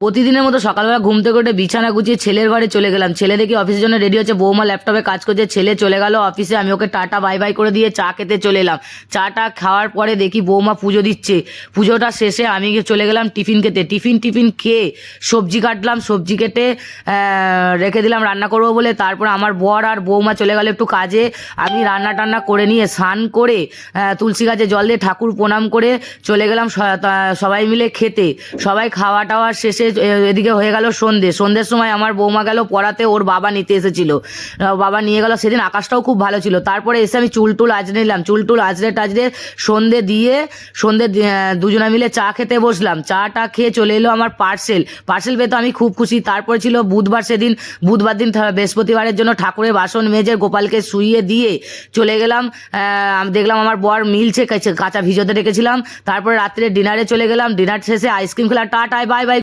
প্রতিদিনের মতো সকালবেলা ঘুম থেকে উঠে বিছানা গুছিয়ে ছেলের ঘরে চলে গেলাম। ছেলে দেখি অফিসের জন্য রেডি হচ্ছে, বৌমা ল্যাপটপে কাজ করছে। ছেলে চলে গেল অফিসে, আমি ওকে টাটা বাই বাই করে দিয়ে চা খেতে চলে এলাম। চাটা খাওয়ার পরে দেখি বৌমা পুজো দিচ্ছে। পুজোটা শেষে আমি চলে গেলাম টিফিন খেতে। টিফিন খেয়ে সবজি কাটলাম, সবজি কেটে রেখে দিলাম রান্না করবো বলে। তারপর আমার বর আর বৌমা চলে গেল একটু কাজে। আমি রান্না টান্না করে নিয়ে স্নান করে তুলসী গাছে জল দিয়ে ঠাকুর প্রণাম করে চলে গেলাম সবাই মিলে খেতে। সবাই খাওয়া টাওয়া শেষে এদিকে হয়ে গেল সন্ধ্যের সময় আমার বৌমা গেল পড়াতে, ওর বাবা নিতে এসেছিল। বাবা নিয়ে গেল, সেদিন আকাশটাও খুব ভালো ছিল। তারপরে এসে আমি চুল আঁচড়ে নিলাম। চুল আঁচড়ে সন্ধ্যে দুজনে মিলে চা খেতে বসলাম। চাটা খেয়ে চলে এলো আমার পার্সেল পেয়ে তো আমি খুব খুশি। তারপরে ছিল বুধবার, সেদিন বুধবার দিন বৃহস্পতিবারের জন্য ঠাকুরের বাসন মেজে গোপালকে শুইয়ে দিয়ে চলে গেলাম। দেখলাম আমার বর মিলছে, কাঁচা ভিজোতে রেখেছিলাম। তারপরে রাত্রে ডিনারে চলে গেলাম। ডিনার শেষে আইসক্রিম খেলাম। Tata bye bye.